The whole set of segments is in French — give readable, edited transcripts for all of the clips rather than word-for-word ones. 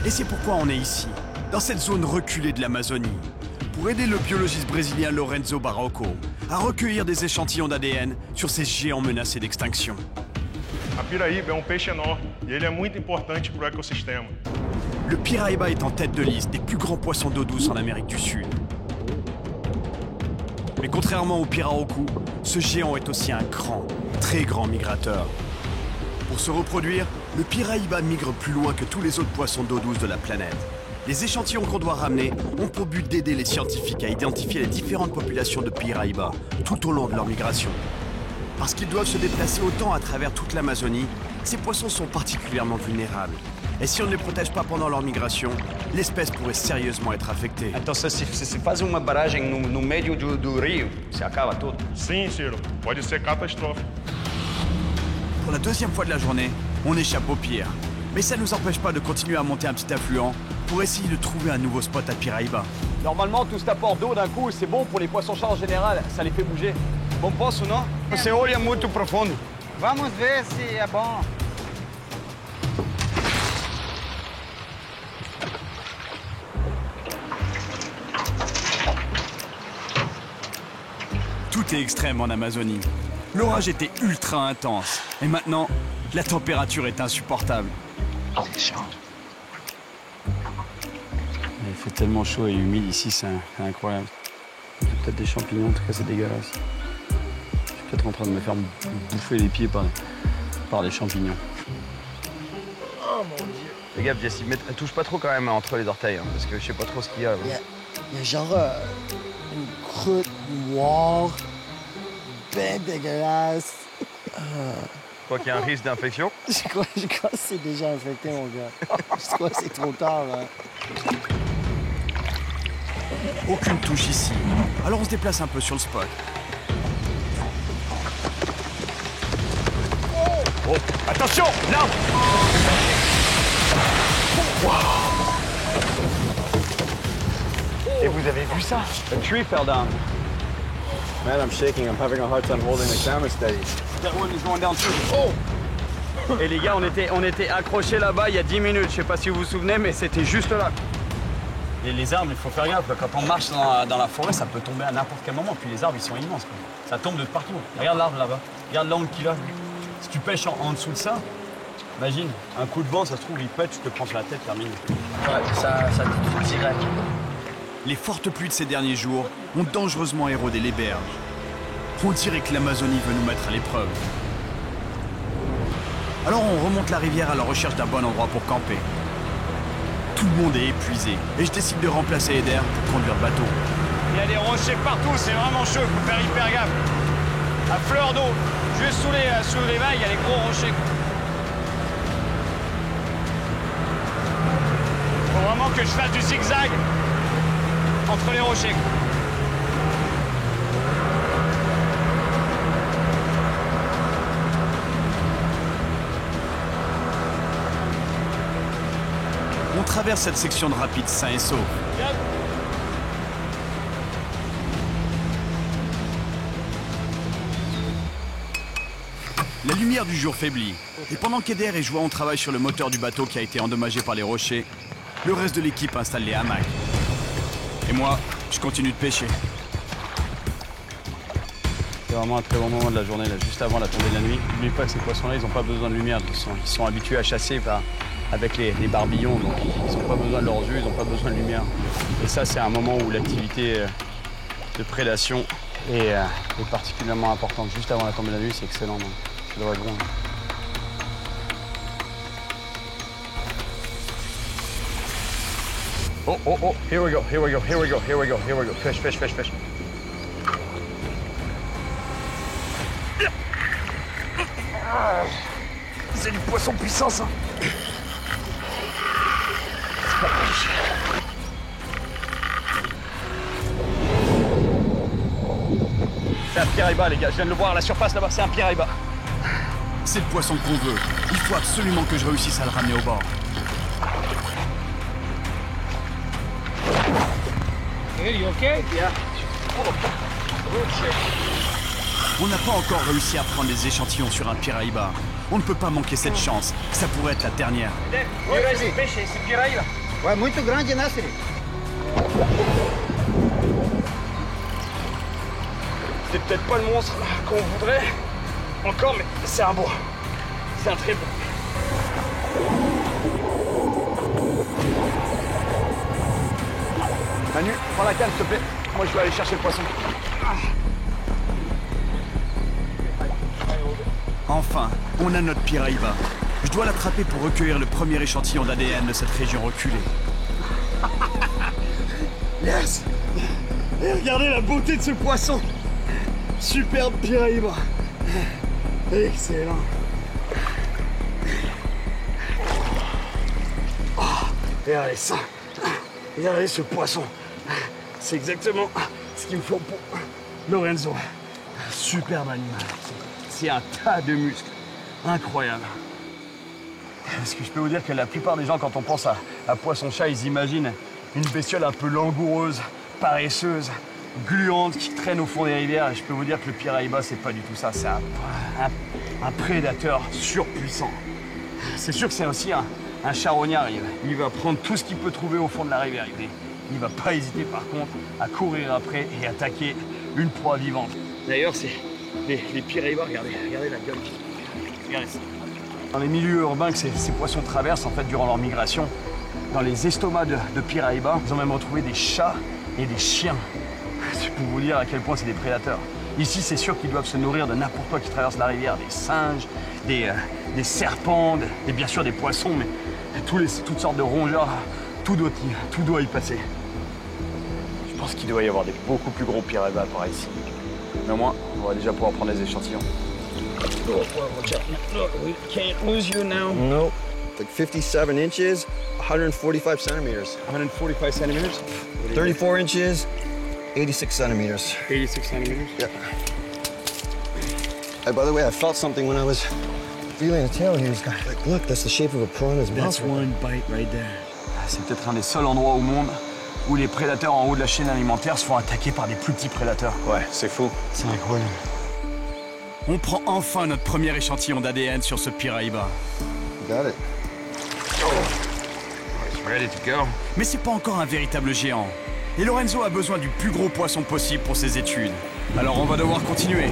Et c'est pourquoi on est ici, dans cette zone reculée de l'Amazonie, pour aider le biologiste brésilien Lorenzo Barroco à recueillir des échantillons d'ADN sur ces géants menacés d'extinction. A piraíba é peixe énorme e ele é muito importante para o ecossistema. Le piraïba est en tête de liste des plus grands poissons d'eau douce en Amérique du Sud. Mais contrairement au pirarucu, ce géant est aussi un grand, très grand migrateur. Pour se reproduire, le piraïba migre plus loin que tous les autres poissons d'eau douce de la planète. Les échantillons qu'on doit ramener ont pour but d'aider les scientifiques à identifier les différentes populations de piraïba tout au long de leur migration. Parce qu'ils doivent se déplacer autant à travers toute l'Amazonie, ces poissons sont particulièrement vulnérables. Et si on ne les protège pas pendant leur migration, l'espèce pourrait sérieusement être affectée. Então, se faz uma barragem no meio do rio, se acaba tudo. Sim, Ciro, pode ser catastrófico. Pour la deuxième fois de la journée, on échappe au pire. Mais ça ne nous empêche pas de continuer à monter un petit affluent pour essayer de trouver un nouveau spot à Piraíba. Normalement, tout cet apport d'eau d'un coup, c'est bon pour les poissons-chats en général. Ça les fait bouger. Bom poço, não? Você olha muito profundo. Vamos ver se é bom. Tout est extrême en Amazonie. L'orage était ultra intense. Et maintenant, la température est insupportable. C'est chaud. Il fait tellement chaud et humide ici, c'est incroyable. Il y a peut-être des champignons, en tout cas c'est dégueulasse. Je suis peut-être en train de me faire bouffer les pieds par les champignons. Oh mon Dieu. Fais gaffe, Jesse, touche pas trop quand même entre les orteils, hein, parce que je sais pas trop ce qu'il y a. Il y a genre une croûte noire, ben dégueulasse. Je crois qu'il y a un risque d'infection. Je crois que c'est déjà infecté, mon gars. Je crois que c'est trop tard, hein. Aucune touche ici. Alors on se déplace un peu sur le spot. Oh, attention, là. Et vous avez vu ça? A tree fell down. Man, I'm shaking. I'm having a hard time holding the camera steady. That one is going down too. Oh! Et les gars, on était accrochés là-bas il y a 10 minutes. Je sais pas si vous vous souvenez, mais c'était juste là. Et les arbres, il faut faire gaffe. Quand on marche dans la forêt, ça peut tomber à n'importe quel moment. Puis les arbres, ils sont immenses, quoi. Ça tombe de partout. Regarde l'arbre là-bas. Regarde l'angle qu'il a. Si tu pêches en dessous de ça, imagine, un coup de vent, ça se trouve, il pète, tu te prends sur la tête, terminé. Ouais, ça te fout direct. Les fortes pluies de ces derniers jours ont dangereusement érodé les berges. On dirait que l'Amazonie veut nous mettre à l'épreuve. Alors on remonte la rivière à la recherche d'un bon endroit pour camper. Tout le monde est épuisé et je décide de remplacer Eder pour conduire le bateau. Il y a des rochers partout, c'est vraiment chaud, il faut faire hyper gaffe. À fleur d'eau, juste sous les vagues, il y a les gros rochers. Faut vraiment que je fasse du zigzag entre les rochers. On traverse cette section de rapide sain et sauf. La lumière du jour faiblit. Et pendant qu'Eder et Joao travaillent sur le moteur du bateau qui a été endommagé par les rochers, le reste de l'équipe installe les hamacs. Et moi, je continue de pêcher. C'est vraiment un très bon moment de la journée, là, juste avant la tombée de la nuit. N'oublie pas que ces poissons-là, ils n'ont pas besoin de lumière. Ils sont habitués à chasser avec les barbillons, donc ils n'ont pas besoin de leurs yeux, ils n'ont pas besoin de lumière. Et ça, c'est un moment où l'activité de prédation est particulièrement importante. Juste avant la tombée de la nuit, c'est excellent. Donc ça devrait être bon. Oh, here we go. Fish. C'est du poisson puissant, ça. C'est un piraïba, les gars. Je viens de le voir à la surface là-bas. C'est un piraïba. C'est le poisson qu'on veut. Il faut absolument que je réussisse à le ramener au bord. Hey, you okay? Yeah. On n'a pas encore réussi à prendre des échantillons sur un piraïba. On ne peut pas manquer cette chance. Ça pourrait être la dernière. Ouais, muito grande, né, Siri? C'est peut-être pas le monstre qu'on voudrait encore, mais c'est un beau. C'est un très beau. Manu, prends la canne s'il te plaît. Moi je vais aller chercher le poisson. Enfin, on a notre Piraïba. Je dois l'attraper pour recueillir le premier échantillon d'ADN de cette région reculée. Yes! Et regardez la beauté de ce poisson! Superbe Piraïba! Excellent! Oh, regardez ça! Regardez ce poisson! C'est exactement ce qu'il me faut pour Lorenzo. Superbe animal. C'est un tas de muscles. Incroyable. Parce que je peux vous dire que la plupart des gens, quand on pense à poisson-chat, ils imaginent une bestiole un peu langoureuse, paresseuse, gluante, qui traîne au fond des rivières. Et je peux vous dire que le Piraïba, c'est pas du tout ça. C'est un prédateur surpuissant. C'est sûr que c'est aussi un charognard. Il va prendre tout ce qu'il peut trouver au fond de la rivière. Il va pas hésiter, par contre, à courir après et attaquer une proie vivante. D'ailleurs, c'est les Piraïbas, regardez la gueule. Regardez ça. Dans les milieux urbains que ces poissons traversent, en fait, durant leur migration, dans les estomacs de Piraïbas, ils ont même retrouvé des chats et des chiens. C'est pour vous dire à quel point c'est des prédateurs. Ici, c'est sûr qu'ils doivent se nourrir de n'importe quoi qui traverse la rivière. Des singes, des serpents, et bien sûr des poissons, mais toutes sortes de rongeurs. Tout doit y passer. Je pense qu'il doit y avoir des beaucoup plus gros Piraïbas par ici. Mais au moins, on va déjà pouvoir prendre des échantillons. Look, we can't lose you now. Nope. Like 57 inches, 145 centimeters. 145 centimeters? 34 inches, 86 centimeters. 86 centimeters? Yep. Hey, by the way, I felt something when I was feeling the tail here. Like, look, that's the shape of a piranha's mouth. That's one bite right there. C'est peut-être un des seuls endroits au monde où les prédateurs en haut de la chaîne alimentaire se font attaquer par des plus petits prédateurs. Ouais, c'est fou. C'est incroyable. On prend enfin notre premier échantillon d'ADN sur ce Piraïba. Got it. Ready to go. Mais c'est pas encore un véritable géant. Et Lorenzo a besoin du plus gros poisson possible pour ses études. Alors on va devoir continuer.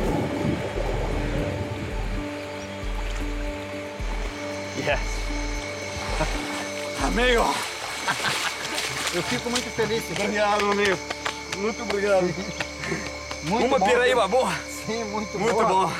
Yes. Amigo. Eu fico muito feliz. Obrigado, amigo. Muito obrigado. Muito Uma bom. Piraíba boa. Sim, muito Muito boa. bom.